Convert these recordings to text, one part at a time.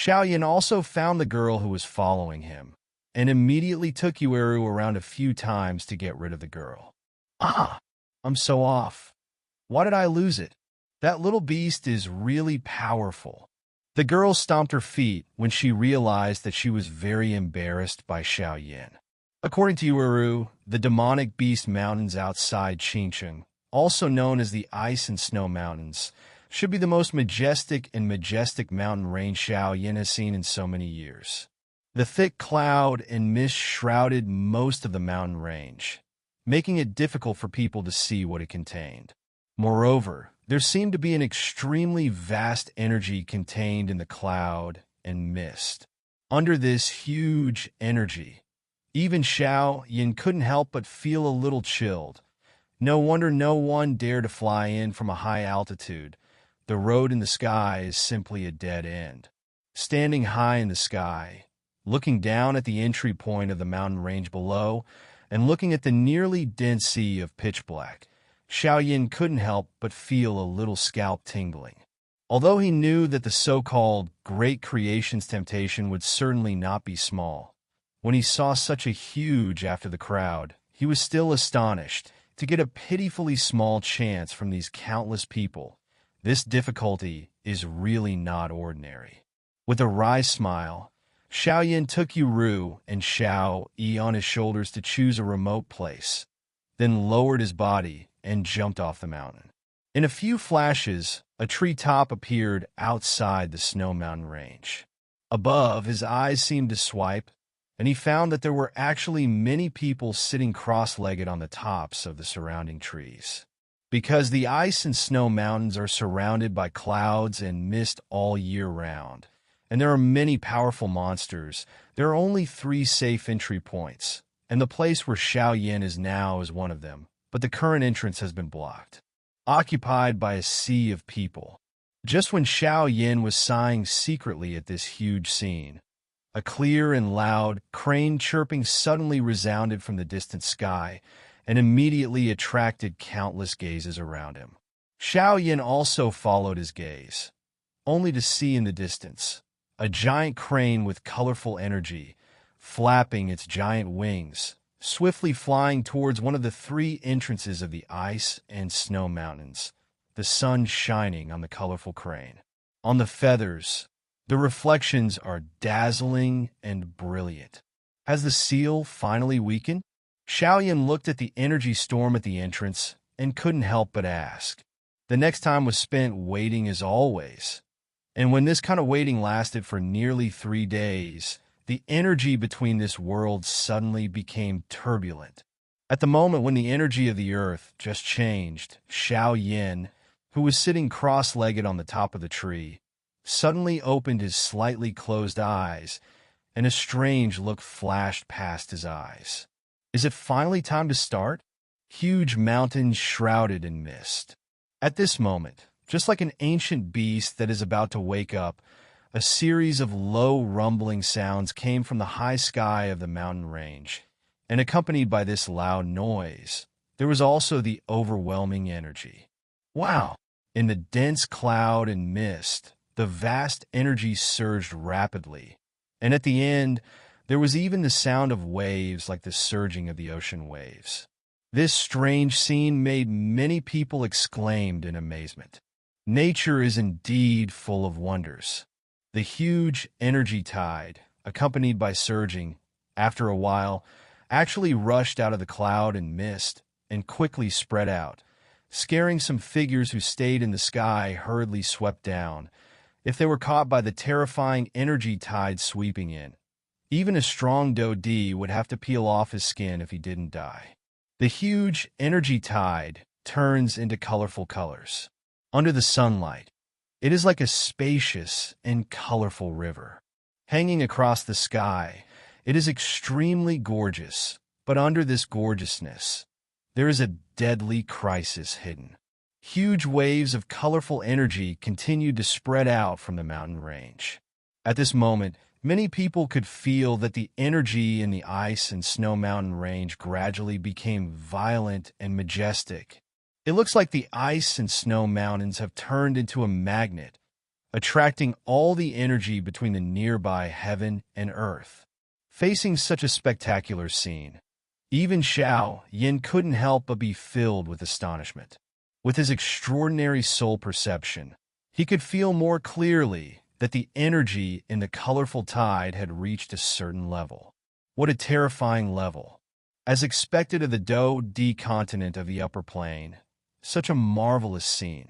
Xiaoyan also found the girl who was following him, and immediately took Yueru around a few times to get rid of the girl. Ah, I'm so off. Why did I lose it? That little beast is really powerful. The girl stomped her feet when she realized that she was very embarrassed by Xiaoyan. According to Yueru, the demonic beast mountains outside Qingcheng, also known as the Ice and Snow Mountains, should be the most majestic mountain range Xiaoyan has seen in so many years. The thick cloud and mist shrouded most of the mountain range, making it difficult for people to see what it contained. Moreover, there seemed to be an extremely vast energy contained in the cloud and mist. Under this huge energy, even Xiaoyan couldn't help but feel a little chilled. No wonder no one dared to fly in from a high altitude. The road in the sky is simply a dead end. Standing high in the sky, looking down at the entry point of the mountain range below, and looking at the nearly dense sea of pitch black, Xiaoyan couldn't help but feel a little scalp tingling. Although he knew that the so-called Great Creation's temptation would certainly not be small, when he saw such a huge after the crowd, he was still astonished to get a pitifully small chance from these countless people. This difficulty is really not ordinary. With a wry smile, Xiaoyan took Yueru and Xiao Yi on his shoulders to choose a remote place, then lowered his body and jumped off the mountain. In a few flashes, a treetop appeared outside the snow mountain range. Above, his eyes seemed to swipe, and he found that there were actually many people sitting cross-legged on the tops of the surrounding trees. Because the ice and snow mountains are surrounded by clouds and mist all year round, and there are many powerful monsters, there are only 3 safe entry points, and the place where Xiaoyan is now is one of them, but the current entrance has been blocked, occupied by a sea of people. Just when Xiaoyan was sighing secretly at this huge scene, a clear and loud crane chirping suddenly resounded from the distant sky and immediately attracted countless gazes around him. Xiaoyan also followed his gaze, only to see in the distance a giant crane with colorful energy, flapping its giant wings, swiftly flying towards one of the 3 entrances of the ice and snow mountains, the sun shining on the colorful crane. On the feathers, the reflections are dazzling and brilliant. Has the seal finally weakened? Xiaoyan looked at the energy storm at the entrance and couldn't help but ask. The next time was spent waiting as always. And when this kind of waiting lasted for nearly 3 days, the energy between this world suddenly became turbulent. At the moment when the energy of the earth just changed, Xiaoyan, who was sitting cross-legged on the top of the tree, suddenly opened his slightly closed eyes, and a strange look flashed past his eyes. Is it finally time to start? Huge mountains shrouded in mist. At this moment, just like an ancient beast that is about to wake up, a series of low rumbling sounds came from the high sky of the mountain range, and accompanied by this loud noise, there was also the overwhelming energy. Wow! In the dense cloud and mist, the vast energy surged rapidly, and at the end, there was even the sound of waves like the surging of the ocean waves. This strange scene made many people exclaim in amazement. Nature is indeed full of wonders. The huge energy tide, accompanied by surging, after a while, actually rushed out of the cloud and mist and quickly spread out, scaring some figures who stayed in the sky hurriedly swept down. If they were caught by the terrifying energy tide sweeping in, even a strong Dodi would have to peel off his skin if he didn't die. The huge energy tide turns into colorful colors. Under the sunlight, it is like a spacious and colorful river. Hanging across the sky, it is extremely gorgeous, but under this gorgeousness, there is a deadly crisis hidden. Huge waves of colorful energy continued to spread out from the mountain range. At this moment, many people could feel that the energy in the ice and snow mountain range gradually became violent and majestic. It looks like the ice and snow mountains have turned into a magnet, attracting all the energy between the nearby heaven and earth. Facing such a spectacular scene, even Xiao Yin couldn't help but be filled with astonishment. With his extraordinary soul perception, he could feel more clearly that the energy in the colorful tide had reached a certain level. What a terrifying level! As expected of the Do-D continent of the upper plane, such a marvelous scene.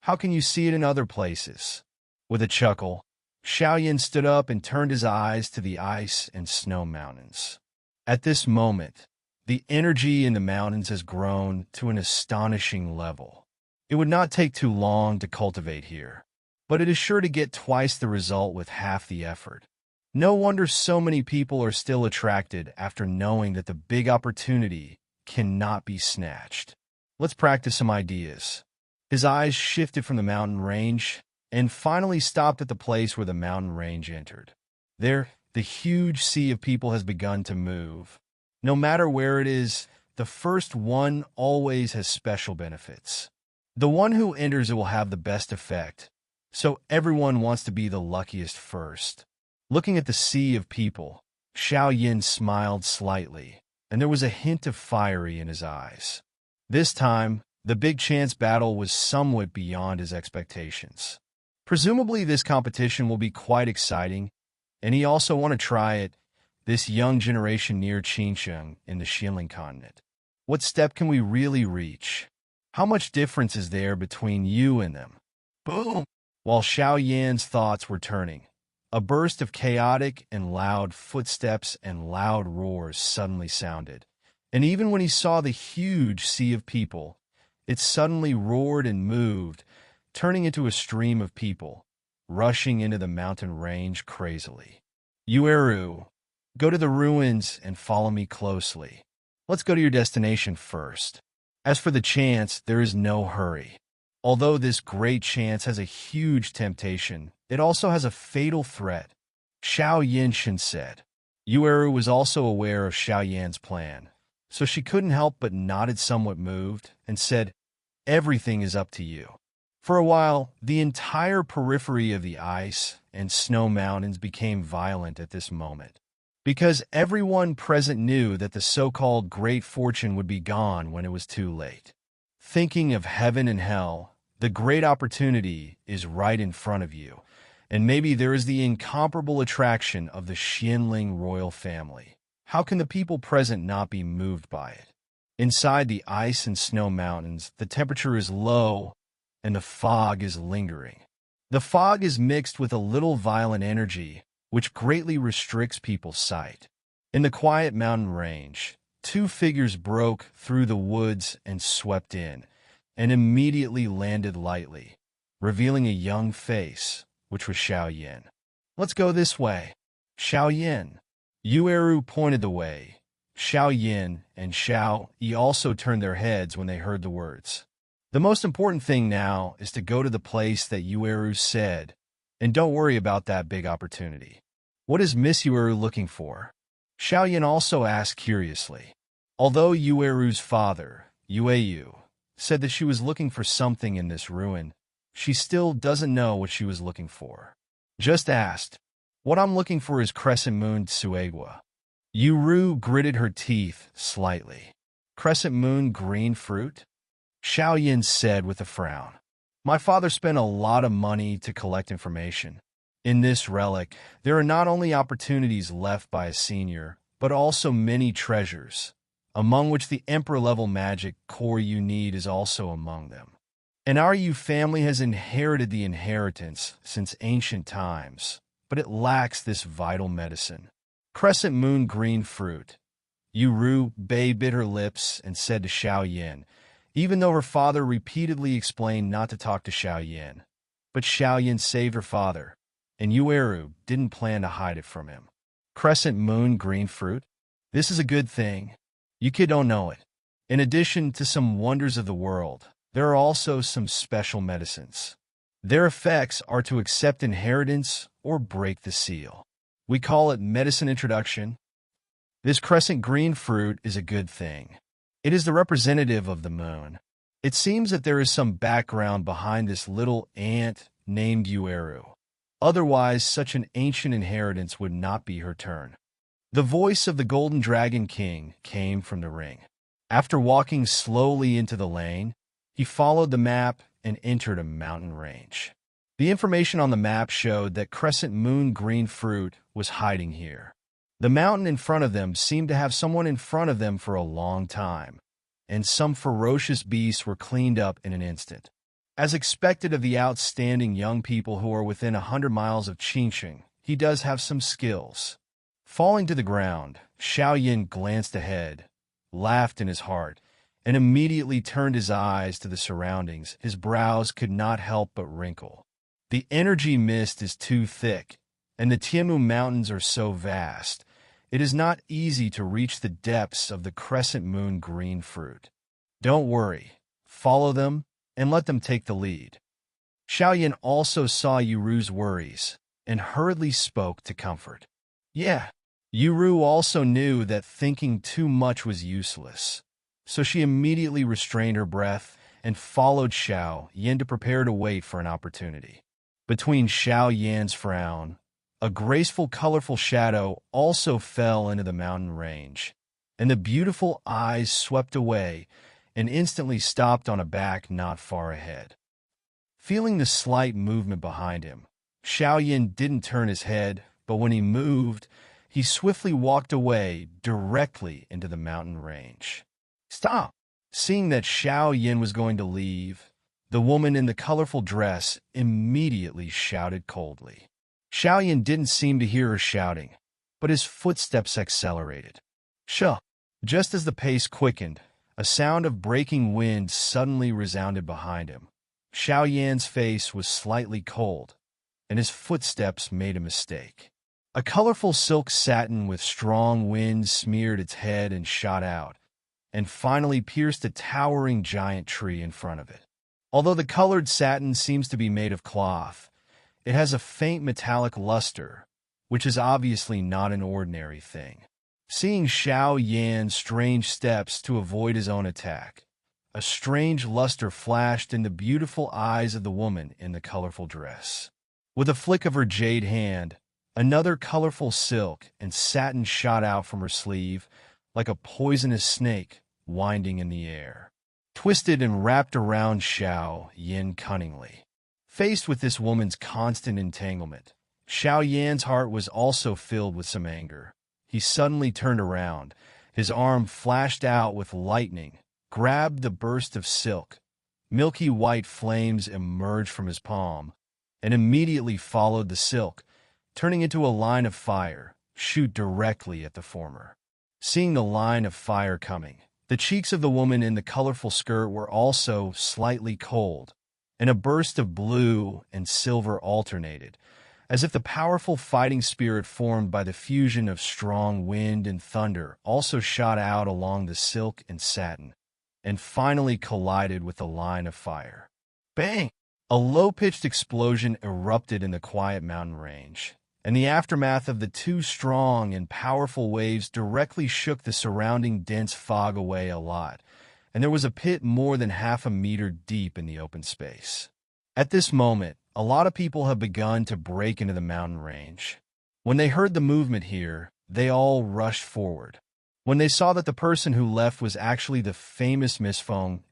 How can you see it in other places? With a chuckle, Xiao Yin stood up and turned his eyes to the ice and snow mountains. At this moment, the energy in the mountains has grown to an astonishing level. It would not take too long to cultivate here, but it is sure to get twice the result with half the effort. No wonder so many people are still attracted after knowing that the big opportunity cannot be snatched. Let's practice some ideas. His eyes shifted from the mountain range and finally stopped at the place where the mountain range entered. There, the huge sea of people has begun to move. No matter where it is, the first one always has special benefits. The one who enters it will have the best effect, so everyone wants to be the luckiest first. Looking at the sea of people, Xiao Yin smiled slightly, and there was a hint of fiery in his eyes. This time, the big chance battle was somewhat beyond his expectations. Presumably this competition will be quite exciting, and he also want to try it, this young generation near Qinsheng in the Xinling continent. What step can we really reach? How much difference is there between you and them? Boom! While Xiao Yan's thoughts were turning, a burst of chaotic and loud footsteps and loud roars suddenly sounded. And even when he saw the huge sea of people, it suddenly roared and moved, turning into a stream of people, rushing into the mountain range crazily. Yueru, go to the ruins and follow me closely. Let's go to your destination first. As for the chance, there is no hurry. Although this great chance has a huge temptation, it also has a fatal threat, Xiao Yinshin said. Yueru was also aware of Xiao Yan's plan, so she couldn't help but nodded somewhat moved and said, everything is up to you. For a while, the entire periphery of the ice and snow mountains became violent at this moment, because everyone present knew that the so-called great fortune would be gone when it was too late. Thinking of heaven and hell, the great opportunity is right in front of you, and maybe there is the incomparable attraction of the Xinling royal family. How can the people present not be moved by it? Inside the ice and snow mountains, the temperature is low, and the fog is lingering. The fog is mixed with a little violent energy, which greatly restricts people's sight. In the quiet mountain range, two figures broke through the woods and swept in, and immediately landed lightly, revealing a young face, which was Xiao Yin. Let's go this way. Xiao Yin. Yueru pointed the way. Xiao Yin and Xiao Yi also turned their heads when they heard the words. The most important thing now is to go to the place that Yueru said, and don't worry about that big opportunity. What is Miss Yueru looking for? Xiao Yin also asked curiously. Although Yueru's father, Yueyu, said that she was looking for something in this ruin, she still doesn't know what she was looking for. Just asked, what I'm looking for is Crescent Moon Tsuegwa. Yuru gritted her teeth slightly. Crescent Moon green fruit? Xiao Yin said with a frown. My father spent a lot of money to collect information. In this relic, there are not only opportunities left by a senior, but also many treasures, among which the Emperor-level magic core you need is also among them. And our Yu family has inherited the inheritance since ancient times, but it lacks this vital medicine. Crescent Moon green fruit. Yuru Bei bit her lips and said to Xiao Yin, even though her father repeatedly explained not to talk to Xiao Yin. But Xiao Yin saved her father, and Yueru didn't plan to hide it from him. Crescent Moon green fruit? This is a good thing. You kid don't know it. In addition to some wonders of the world, there are also some special medicines. Their effects are to accept inheritance or break the seal. We call it medicine introduction. This crescent green fruit is a good thing. It is the representative of the moon. It seems that there is some background behind this little ant named Yueru. Otherwise, such an ancient inheritance would not be her turn. The voice of the Golden Dragon King came from the ring. After walking slowly into the lane, he followed the map and entered a mountain range. The information on the map showed that crescent moon green fruit was hiding here. The mountain in front of them seemed to have someone in front of them for a long time, and some ferocious beasts were cleaned up in an instant. As expected of the outstanding young people who are within 100 miles of Qingqing, he does have some skills. Falling to the ground, Xiao Yin glanced ahead, laughed in his heart, and immediately turned his eyes to the surroundings. His brows could not help but wrinkle. The energy mist is too thick, and the Tianmu Mountains are so vast, it is not easy to reach the depths of the crescent moon green fruit. Don't worry, follow them and let them take the lead. Xiao Yin also saw Yuru's worries and hurriedly spoke to comfort. Yeah, Yuru also knew that thinking too much was useless, so she immediately restrained her breath and followed Xiao Yin to prepare to wait for an opportunity. Between Xiao Yan's frown, a graceful, colorful shadow also fell into the mountain range, and the beautiful eyes swept away and instantly stopped on a back not far ahead. Feeling the slight movement behind him, Xiao Yin didn't turn his head, but when he moved, he swiftly walked away directly into the mountain range. Stop! Seeing that Xiao Yin was going to leave, the woman in the colorful dress immediately shouted coldly. Xiao Yin didn't seem to hear her shouting, but his footsteps accelerated. Shuh! Just as the pace quickened, a sound of breaking wind suddenly resounded behind him. Xiao Yan's face was slightly cold, and his footsteps made a mistake. A colorful silk satin with strong wind smeared its head and shot out, and finally pierced a towering giant tree in front of it. Although the colored satin seems to be made of cloth, it has a faint metallic luster, which is obviously not an ordinary thing. Seeing Xiao Yan's strange steps to avoid his own attack, a strange luster flashed in the beautiful eyes of the woman in the colorful dress. With a flick of her jade hand, another colorful silk and satin shot out from her sleeve like a poisonous snake winding in the air, twisted and wrapped around Xiao Yin cunningly. Faced with this woman's constant entanglement, Xiao Yan's heart was also filled with some anger. He suddenly turned around, his arm flashed out with lightning, grabbed the burst of silk. Milky white flames emerged from his palm, and immediately followed the silk, turning into a line of fire, shoot directly at the former. Seeing the line of fire coming, the cheeks of the woman in the colorful skirt were also slightly cold, and a burst of blue and silver alternated, as if the powerful fighting spirit formed by the fusion of strong wind and thunder also shot out along the silk and satin, and finally collided with the line of fire. Bang! A low-pitched explosion erupted in the quiet mountain range, and the aftermath of the two strong and powerful waves directly shook the surrounding dense fog away a lot, and there was a pit more than half a meter deep in the open space. At this moment, a lot of people have begun to break into the mountain range. When they heard the movement here, they all rushed forward. When they saw that the person who left was actually the famous Miss Feng,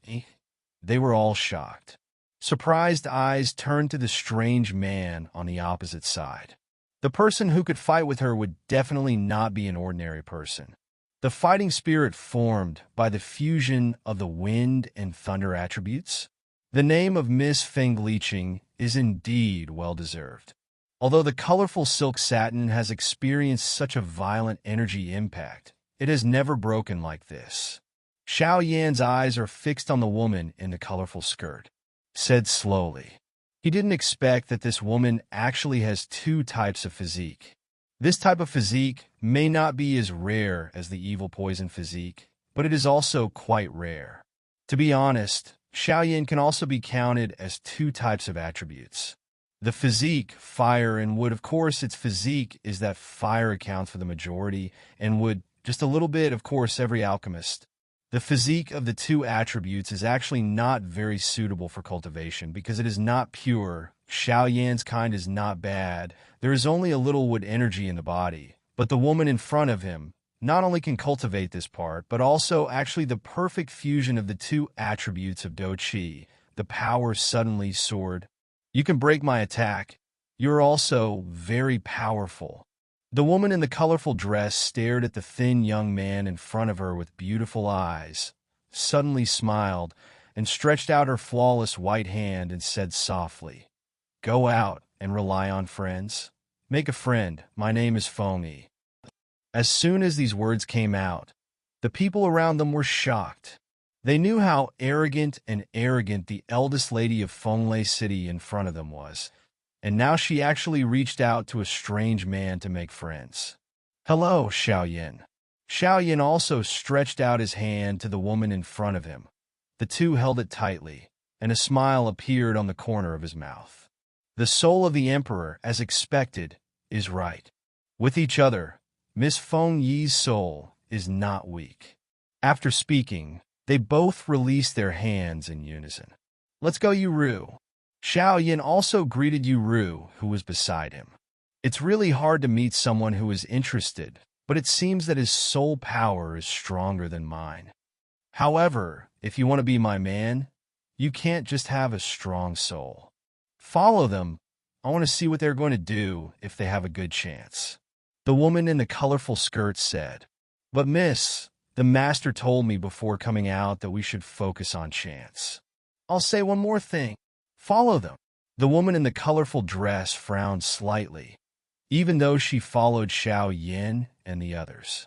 they were all shocked. Surprised eyes turned to the strange man on the opposite side. The person who could fight with her would definitely not be an ordinary person. The fighting spirit formed by the fusion of the wind and thunder attributes. The name of Miss Feng Liqing is indeed well-deserved. Although the colorful silk satin has experienced such a violent energy impact, it has never broken like this. Xiao Yan's eyes are fixed on the woman in the colorful skirt. Said slowly. He didn't expect that this woman actually has two types of physique. This type of physique may not be as rare as the evil poison physique, but it is also quite rare. To be honest, Xiao Yin can also be counted as two types of attributes. The physique, fire and wood. Of course, its physique is that fire accounts for the majority, and wood, just a little bit, of course, every alchemist. The physique of the two attributes is actually not very suitable for cultivation because it is not pure, Xiao Yan's kind is not bad. There is only a little wood energy in the body, but the woman in front of him not only can cultivate this part, but also actually the perfect fusion of the two attributes of Do Qi. The power suddenly soared. You can break my attack. You're also very powerful. The woman in the colorful dress stared at the thin young man in front of her with beautiful eyes, suddenly smiled, and stretched out her flawless white hand and said softly, "Go out and rely on friends. Make a friend. My name is Feng Yi." As soon as these words came out, the people around them were shocked. They knew how arrogant the eldest lady of Fenglei City in front of them was, and now she actually reached out to a strange man to make friends. "Hello, Xiao Yin." Xiao Yin also stretched out his hand to the woman in front of him. The two held it tightly, and a smile appeared on the corner of his mouth. The soul of the emperor, as expected, is right. With each other, Miss Feng Yi's soul is not weak. After speaking, they both released their hands in unison. "Let's go, Yuru." Xiao Yin also greeted Yuru, who was beside him. It's really hard to meet someone who is interested, but it seems that his soul power is stronger than mine. However, if you want to be my man, you can't just have a strong soul. Follow them. I want to see what they're going to do if they have a good chance. The woman in the colorful skirt said, "But miss, the master told me before coming out that we should focus on chance." "I'll say one more thing. Follow them." The woman in the colorful dress frowned slightly, even though she followed Xiao Yin and the others.